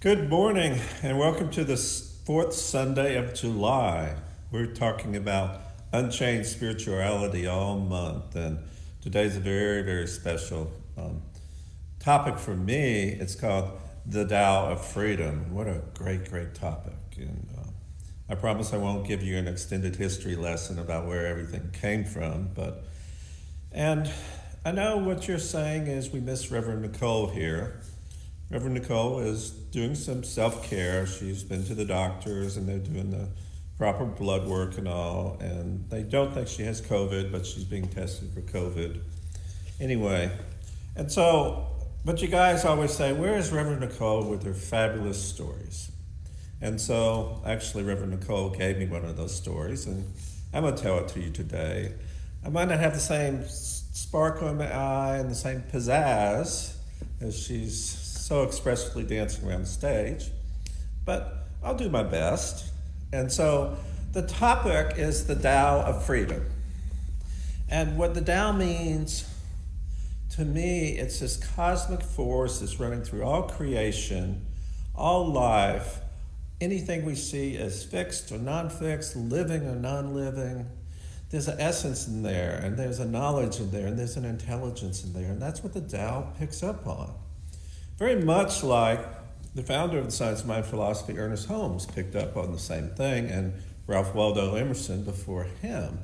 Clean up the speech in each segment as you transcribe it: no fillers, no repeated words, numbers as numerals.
Good morning, and welcome to the fourth Sunday of July. We're talking about unchained spirituality all month, and today's a very, very special topic for me. It's called the Tao of Freedom. What a great, great topic. And I promise I won't give you an extended history lesson about where everything came from, and I know what you're saying is we miss Reverend Micheal here. Reverend Nicole is doing some self-care. She's been to the doctors and they're doing the proper blood work and all. And they don't think she has COVID, but she's being tested for COVID. Anyway, but you guys always say, where is Reverend Nicole with her fabulous stories? And so actually Reverend Nicole gave me one of those stories and I'm gonna tell it to you today. I might not have the same sparkle in my eye and the same pizzazz as she's so expressively dancing around the stage, but I'll do my best. And so the topic is the Tao of Freedom. And what the Tao means, to me, it's this cosmic force that's running through all creation, all life, anything we see as fixed or non-fixed, living or non-living. There's an essence in there, and there's a knowledge in there, and there's an intelligence in there, and that's what the Tao picks up on. Very much like the founder of the Science of Mind philosophy, Ernest Holmes, picked up on the same thing, and Ralph Waldo Emerson before him.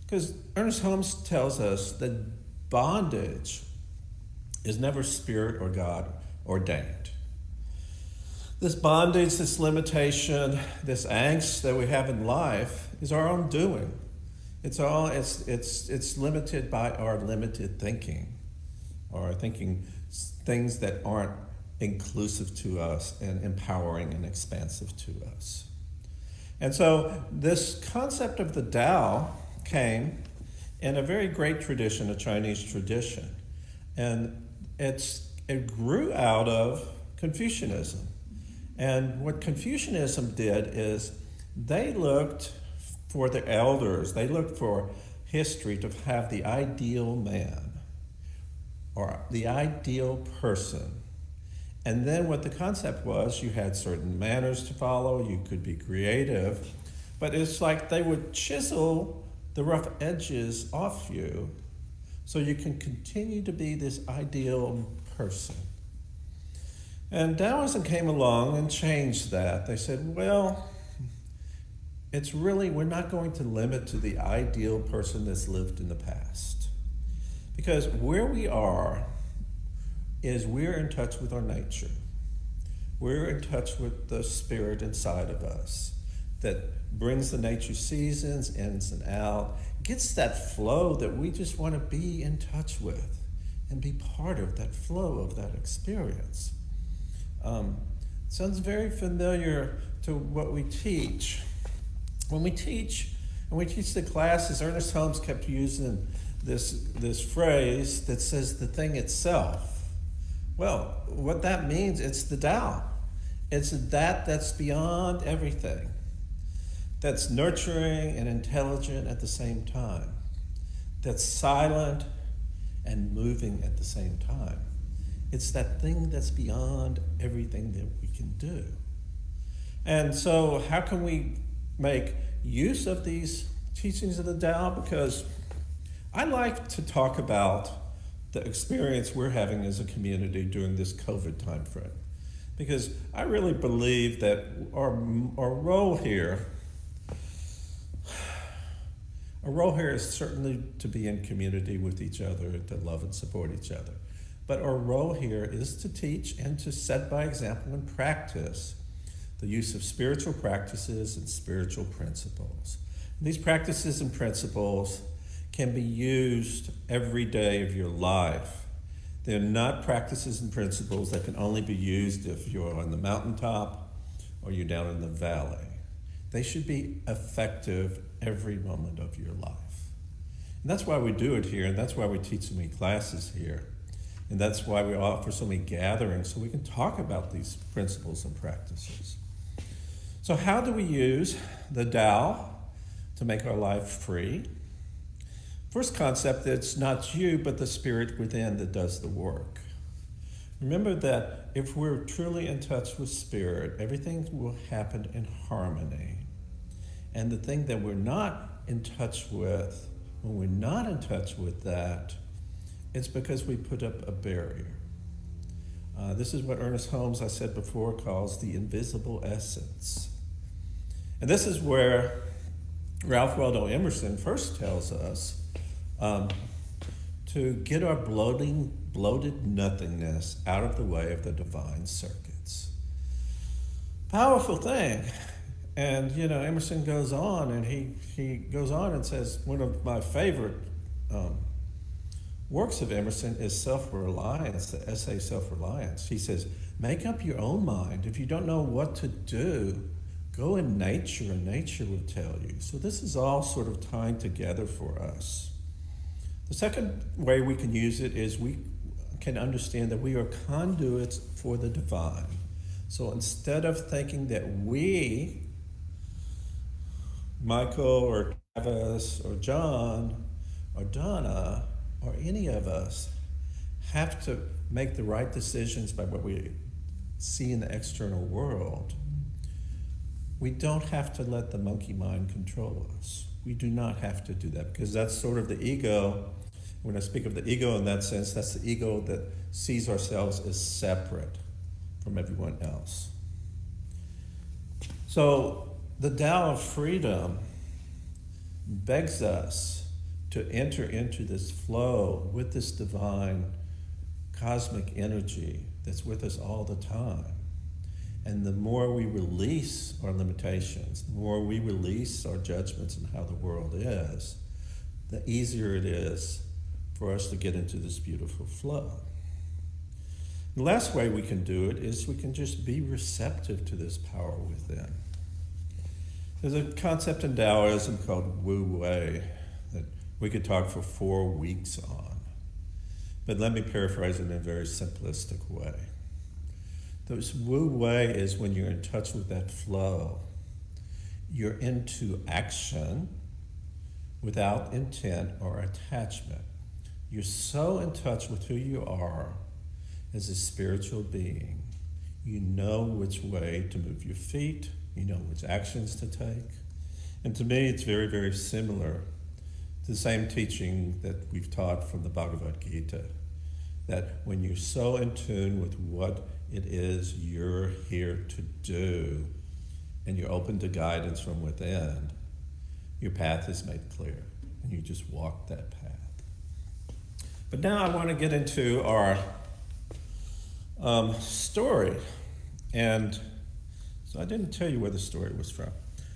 Because Ernest Holmes tells us that bondage is never spirit or God ordained. This bondage, this limitation, this angst that we have in life is our own doing. It's limited by our limited thinking, or thinking things that aren't inclusive to us and empowering and expansive to us. And so this concept of the Tao came in a very great tradition, a Chinese tradition. And it grew out of Confucianism. And what Confucianism did is they looked for the elders, they looked for history to have the ideal man or the ideal person. And then what the concept was, you had certain manners to follow, you could be creative, but it's like they would chisel the rough edges off you so you can continue to be this ideal person. And Taoism came along and changed that. They said, well, we're not going to limit to the ideal person that's lived in the past. Because where we are is we're in touch with our nature. We're in touch with the spirit inside of us that brings the nature seasons, ins and out, gets that flow that we just want to be in touch with and be part of that flow of that experience. Sounds very familiar to what we teach. When we teach the classes, Ernest Holmes kept using this phrase that says the thing itself. Well, what that means, it's the Tao. It's that's beyond everything. That's nurturing and intelligent at the same time. That's silent and moving at the same time. It's that thing that's beyond everything that we can do. And so how can we make use of these teachings of the Tao? Because I like to talk about the experience we're having as a community during this COVID time frame. Because I really believe that our role here is certainly to be in community with each other, to love and support each other. But our role here is to teach and to set by example and practice the use of spiritual practices and spiritual principles. And these practices and principles can be used every day of your life. They're not practices and principles that can only be used if you're on the mountaintop or you're down in the valley. They should be effective every moment of your life. And that's why we do it here, and that's why we teach so many classes here. And that's why we offer so many gatherings, so we can talk about these principles and practices. So how do we use the Tao to make our life free? First concept, it's not you, but the spirit within that does the work. Remember that if we're truly in touch with Spirit, everything will happen in harmony. And the thing that we're not in touch with, when we're not in touch with that, it's because we put up a barrier. This is what Ernest Holmes, I said before, calls the invisible essence. And this is where Ralph Waldo Emerson first tells us to get our bloated nothingness out of the way of the divine circuits. Powerful thing. And, Emerson goes on, and he goes on and says, one of my favorite works of Emerson is Self-Reliance, the essay Self-Reliance. He says, make up your own mind. If you don't know what to do, go in nature, and nature will tell you. So this is all sort of tying together for us. The second way we can use it is we can understand that we are conduits for the divine. So instead of thinking that we, Micheal or Travis or John or Donna or any of us have to make the right decisions by what we see in the external world, we don't have to let the monkey mind control us. We do not have to do that, because that's sort of the ego. When I speak of the ego in that sense, that's the ego that sees ourselves as separate from everyone else. So the Tao of Freedom begs us to enter into this flow with this divine cosmic energy that's with us all the time. And the more we release our limitations, the more we release our judgments on how the world is, the easier it is for us to get into this beautiful flow. The last way we can do it is we can just be receptive to this power within. There's a concept in Taoism called Wu Wei that we could talk for 4 weeks on. But let me paraphrase it in a very simplistic way. This Wu Wei is when you're in touch with that flow. You're into action without intent or attachment. You're so in touch with who you are as a spiritual being. You know which way to move your feet. You know which actions to take. And to me, it's very, very similar to the same teaching that we've taught from the Bhagavad Gita, that when you're so in tune with what it is you're here to do, and you're open to guidance from within, your path is made clear, and you just walk that path. But now I want to get into our story. And so I didn't tell you where the story was from.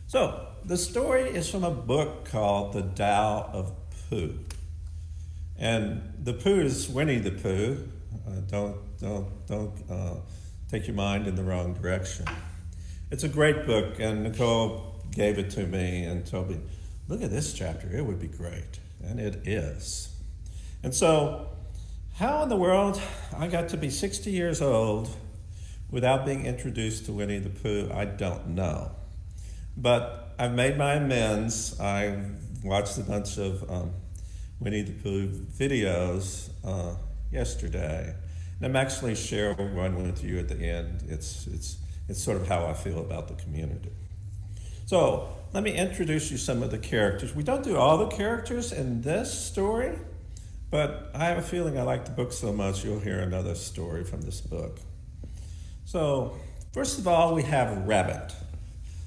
So the story is from a book called The Tao of Pooh. And the Pooh is Winnie the Pooh. Don't take your mind in the wrong direction. It's a great book, and Nicole gave it to me and told me, look at this chapter, it would be great. And it is. And so, how in the world I got to be 60 years old without being introduced to Winnie the Pooh, I don't know. But I've made my amends. I watched a bunch of Winnie the Pooh videos yesterday. And I'm actually sharing one with you at the end. It's sort of how I feel about the community. So let me introduce you some of the characters. We don't do all the characters in this story, but I have a feeling I like the book so much you'll hear another story from this book. So first of all, we have Rabbit.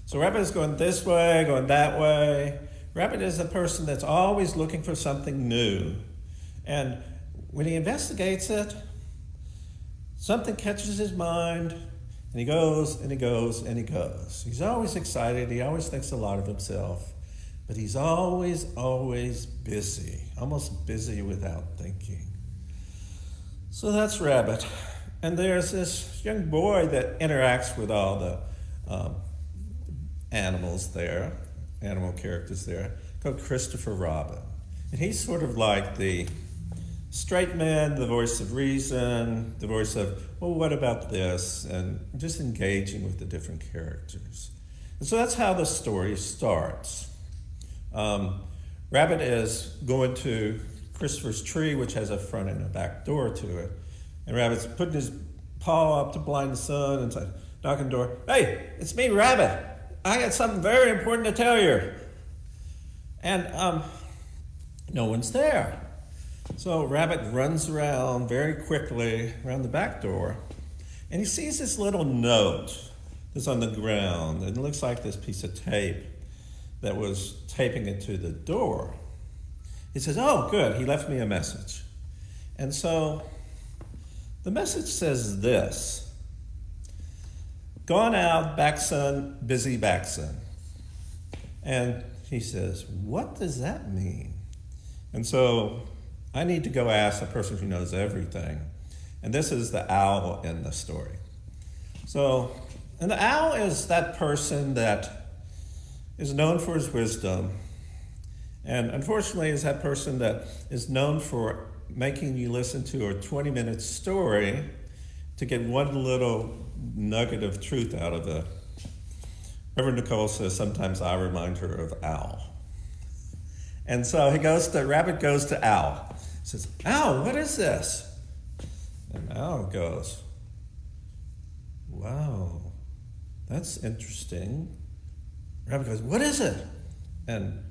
So Rabbit is going this way, going that way. Rabbit is a person that's always looking for something new. And when he investigates it, something catches his mind, and he goes, and he goes, and he goes. He's always excited. He always thinks a lot of himself. But he's always busy, almost busy without thinking. So that's Rabbit. And there's this young boy that interacts with all the animals there, animal characters there, called Christopher Robin. And he's sort of like the straight man, the voice of reason, the voice of, well, what about this? And just engaging with the different characters. And so that's how the story starts. Rabbit is going to Christopher's tree, which has a front and a back door to it. And Rabbit's putting his paw up to blind the sun and say, knock on the door, "Hey, it's me, Rabbit. I got something very important to tell you." And no one's there. So Rabbit runs around very quickly around the back door, and he sees this little note that's on the ground. And it looks like this piece of tape that was taping it to the door. He says, "Oh, good, he left me a message." And so the message says this: "Gone out, back son, busy back son." And he says, "What does that mean?" And so I need to go ask a person who knows everything. And this is the owl in the story. And the owl is that person that is known for his wisdom. And unfortunately is that person that is known for making you listen to a 20-minute story to get one little nugget of truth out of it. Reverend Nicole says sometimes I remind her of Owl. And so Rabbit goes to Owl. He says, "Owl, what is this?" And Owl goes, "Wow, that's interesting." Rabbit goes, "What is it?" And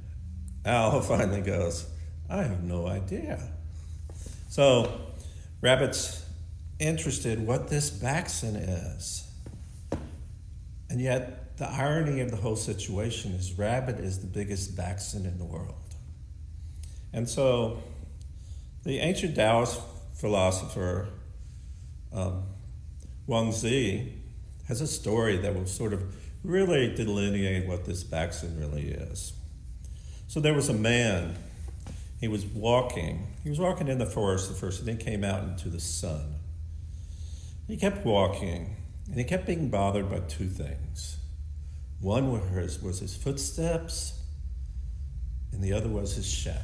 Owl finally goes, "I have no idea." So Rabbit's interested what this Baxen is. And yet the irony of the whole situation is Rabbit is the biggest Baxen in the world. And so the ancient Taoist philosopher Wang Zi has a story that will sort of really delineate what this Baxen really is. So there was a man, he was walking in the forest at first, and then came out into the sun. He kept walking, and he kept being bothered by two things. One was his footsteps, and the other was his shadow.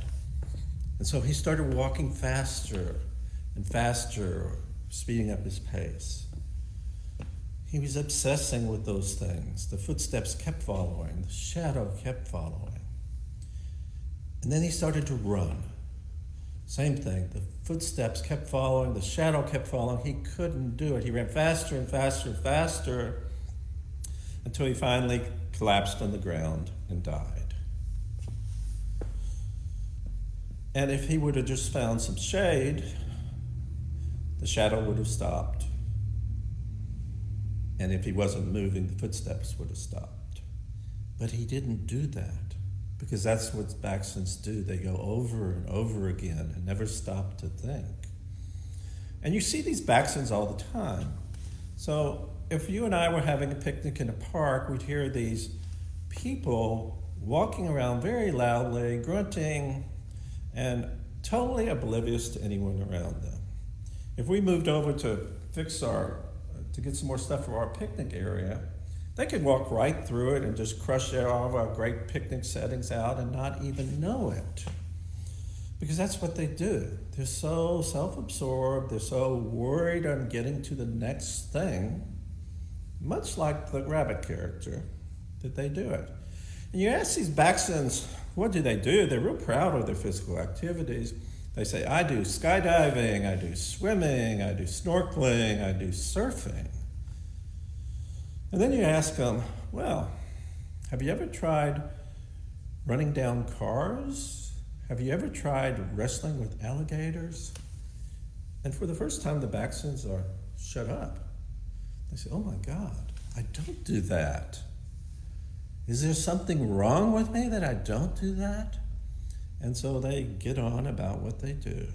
And so he started walking faster and faster, speeding up his pace. He was obsessing with those things. The footsteps kept following, the shadow kept following. And then he started to run. Same thing, the footsteps kept following, the shadow kept following. He couldn't do it. He ran faster and faster and faster until he finally collapsed on the ground and died. And if he would have just found some shade, the shadow would have stopped. And if he wasn't moving, the footsteps would have stopped. But he didn't do that, because that's what Baxens do. They go over and over again and never stop to think. And you see these Baxens all the time. So if you and I were having a picnic in a park, we'd hear these people walking around very loudly, grunting, and totally oblivious to anyone around them. If we moved over to get some more stuff for our picnic area, they could walk right through it and just crush all of our great picnic settings out and not even know it. Because that's what they do. They're so self-absorbed, they're so worried on getting to the next thing, much like the rabbit character, that they do it. And you ask these Baxens, what do? They're real proud of their physical activities. They say, "I do skydiving, I do swimming, I do snorkeling, I do surfing." And then you ask them, "Well, have you ever tried running down cars? Have you ever tried wrestling with alligators?" And for the first time, the Baxens are shut up. They say, "Oh my God, I don't do that. Is there something wrong with me that I don't do that?" And so they get on about what they do.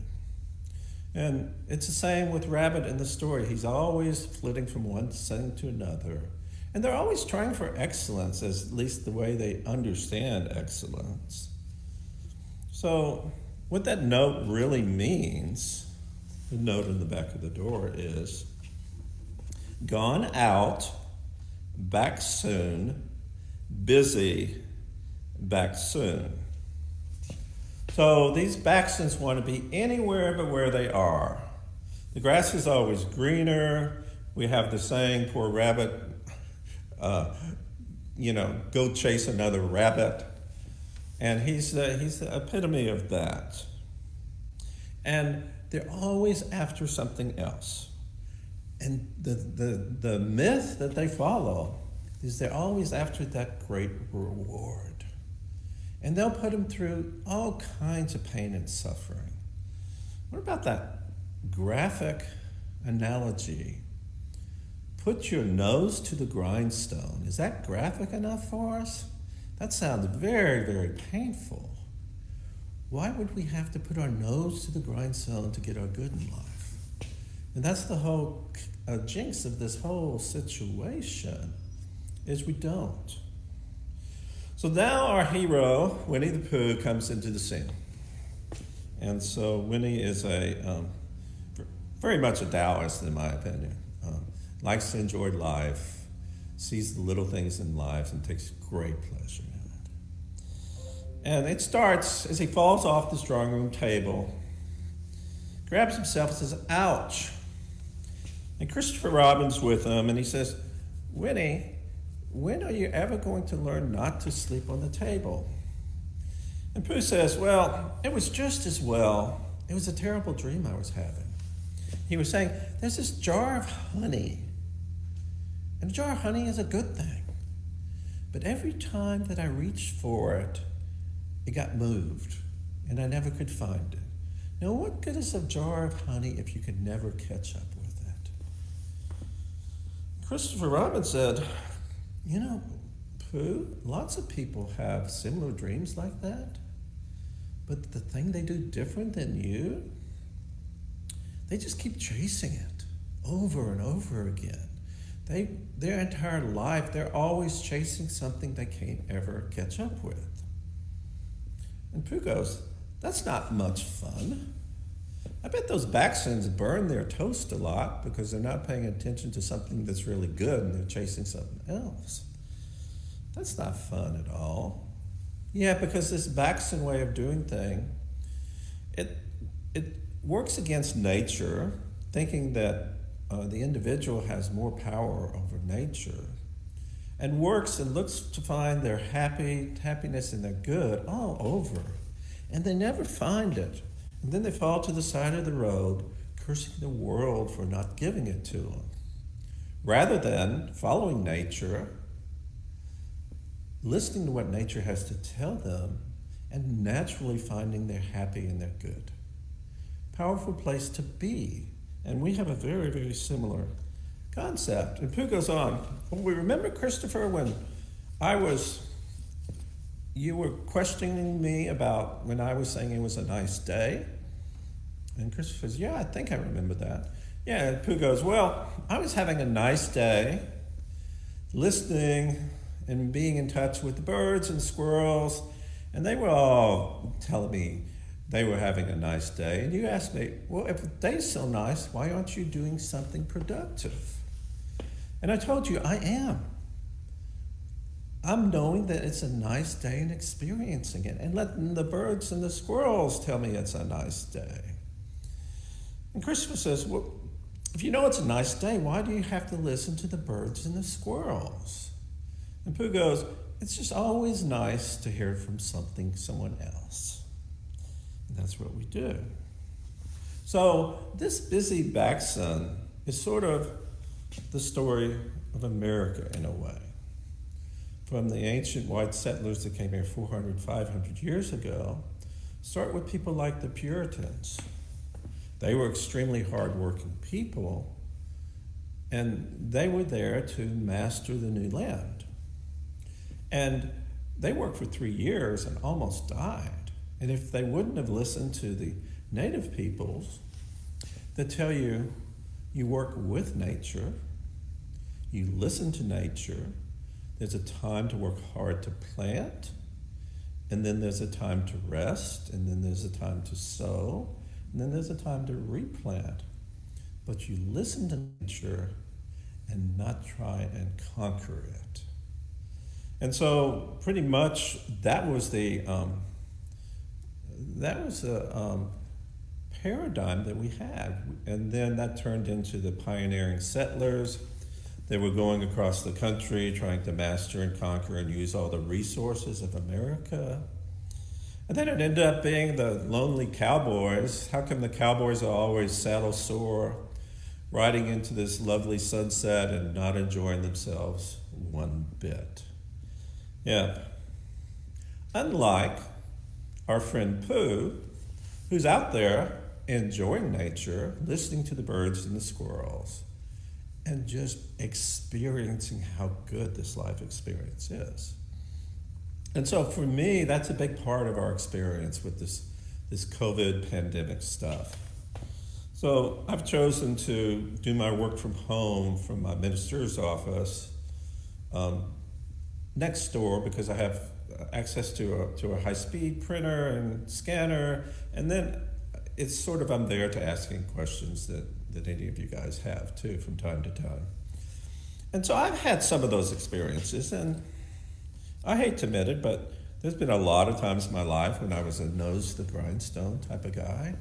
And it's the same with Rabbit in the story. He's always flitting from one thing to another. And they're always trying for excellence, at least the way they understand excellence. So what that note really means, the note in the back of the door is, "Gone out, back soon, busy, back soon." So these Baxens want to be anywhere but where they are. The grass is always greener. We have the saying, poor rabbit, go chase another rabbit. And he's the epitome of that. And they're always after something else. And the myth that they follow is they're always after that great reward. And they'll put them through all kinds of pain and suffering. What about that graphic analogy? Put your nose to the grindstone. Is that graphic enough for us? That sounds very, very painful. Why would we have to put our nose to the grindstone to get our good in life? And that's the whole jinx of this whole situation, is we don't. So now our hero, Winnie the Pooh, comes into the scene. And so Winnie is very much a Taoist, in my opinion. Likes to enjoy life, sees the little things in life, and takes great pleasure in it. And it starts as he falls off the strong room table, grabs himself and says, ouch. And Christopher Robin's with him, and he says, Winnie, when are you ever going to learn not to sleep on the table? And Pooh says, well, it was just as well. It was a terrible dream I was having. He was saying, there's this jar of honey. And a jar of honey is a good thing. But every time that I reached for it, it got moved, and I never could find it. Now, what good is a jar of honey if you could never catch up with it? Christopher Robin said, you know, Pooh, lots of people have similar dreams like that, but the thing they do different than you, they just keep chasing it over and over again. Their entire life, they're always chasing something they can't ever catch up with. And Pooh goes, that's not much fun. I bet those Baxtons burn their toast a lot because they're not paying attention to something that's really good and they're chasing something else. That's not fun at all. Yeah, because this Baxton way of doing things, it works against nature, thinking that the individual has more power over nature, and works and looks to find their happiness and their good all over. And they never find it. And then they fall to the side of the road, cursing the world for not giving it to them. Rather than following nature, listening to what nature has to tell them, and naturally finding their happy and their good. Powerful place to be. And we have a very, very similar concept. And Pooh goes on, well, we remember, Christopher, when you were questioning me about when I was saying it was a nice day? And Christopher says, yeah, I think I remember that. Yeah, and Pooh goes, well, I was having a nice day, listening and being in touch with the birds and squirrels, and they were all telling me they were having a nice day. And you asked me, well, if the day's so nice, why aren't you doing something productive? And I told you, I am. I'm knowing that it's a nice day and experiencing it, and letting the birds and the squirrels tell me it's a nice day. And Christopher says, well, if you know it's a nice day, why do you have to listen to the birds and the squirrels? And Pooh goes, it's just always nice to hear from someone else. And that's what we do. So this busy Baxton is sort of the story of America in a way. From the ancient white settlers that came here 400, 500 years ago, start with people like the Puritans. They were extremely hardworking people, and they were there to master the new land. And they worked for 3 years and almost died. And if they wouldn't have listened to the native peoples that tell you, you work with nature, you listen to nature, there's a time to work hard to plant, and then there's a time to rest, and then there's a time to sow, and then there's a time to replant. But you listen to nature and not try and conquer it. And so pretty much that was the paradigm that we had. And then that turned into the pioneering settlers. They were going across the country trying to master and conquer and use all the resources of America. And then it ended up being the lonely cowboys. How come the cowboys are always saddle sore, riding into this lovely sunset and not enjoying themselves one bit. Yeah. Unlike our friend Pooh, who's out there enjoying nature, listening to the birds and the squirrels, and just experiencing how good this life experience is. And so for me, that's a big part of our experience with this COVID pandemic stuff. So I've chosen to do my work from home from my minister's office next door because I have access to a high-speed printer and scanner, and then it's sort of I'm there to ask any questions that any of you guys have too from time to time. And so I've had some of those experiences, and I hate to admit it, but there's been a lot of times in my life when I was a nose to the grindstone type of guy.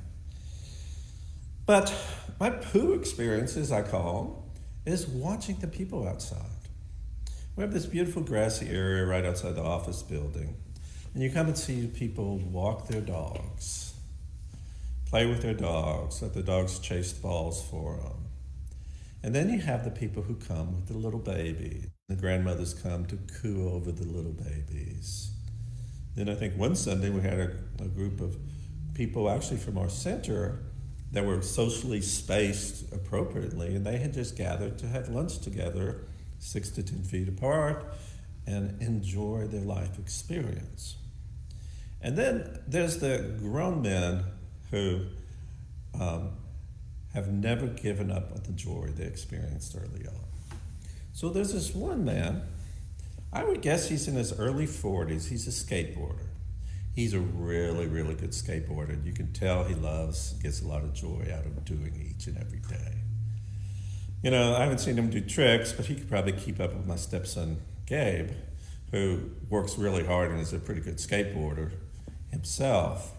But my Pooh experiences, I call them, is watching the people outside. We have this beautiful grassy area right outside the office building, and you come and see people walk their dogs, play with their dogs, let the dogs chase balls for them. And then you have the people who come with the little babies. The grandmothers come to coo over the little babies. Then I think one Sunday we had a group of people actually from our center that were socially spaced appropriately, and they had just gathered to have lunch together 6 to 10 feet apart and enjoy their life experience. And then there's the grown men who have never given up on the joy they experienced early on. So there's this one man, I would guess he's in his early 40s, he's a skateboarder. He's a really, really good skateboarder. You can tell he gets a lot of joy out of doing each and every day. You know, I haven't seen him do tricks, but he could probably keep up with my stepson, Gabe, who works really hard and is a pretty good skateboarder himself.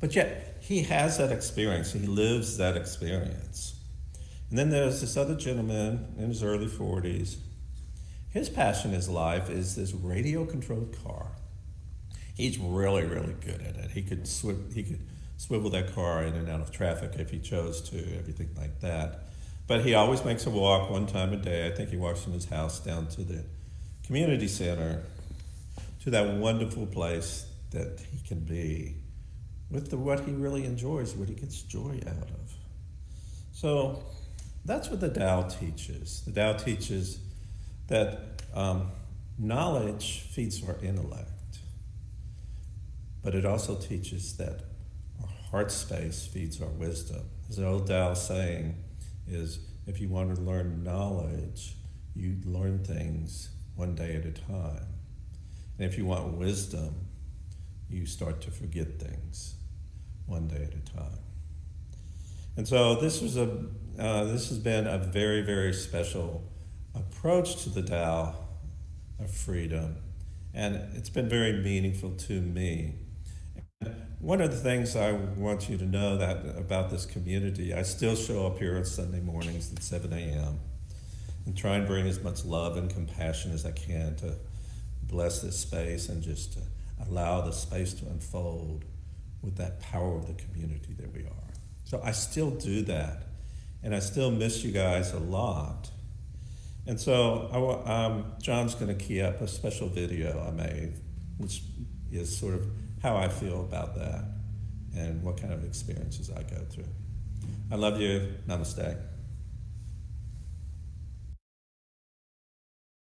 But yet, he has that experience. He lives that experience. And then there's this other gentleman in his early 40s. His passion in his life is this radio-controlled car. He's really, really good at it. He could swivel that car in and out of traffic if he chose to, everything like that. But he always makes a walk one time a day. I think he walks from his house down to the community center, to that wonderful place that he can be with what he really enjoys, what he gets joy out of. So that's what the Tao teaches. The Tao teaches that knowledge feeds our intellect, but it also teaches that our heart space feeds our wisdom. There's an old Tao saying is, if you want to learn knowledge, you learn things one day at a time. And if you want wisdom, you start to forget things one day at a time. And so this has been a very, very special approach to the Tao of Freedom, and it's been very meaningful to me. And one of the things I want you to know about this community, I still show up here on Sunday mornings at 7 a.m. and try and bring as much love and compassion as I can to bless this space and just to allow the space to unfold with that power of the community that we are. So I still do that, and I still miss you guys a lot. And so John's going to key up a special video I made, which is sort of how I feel about that and what kind of experiences I go through. I love you. Namaste.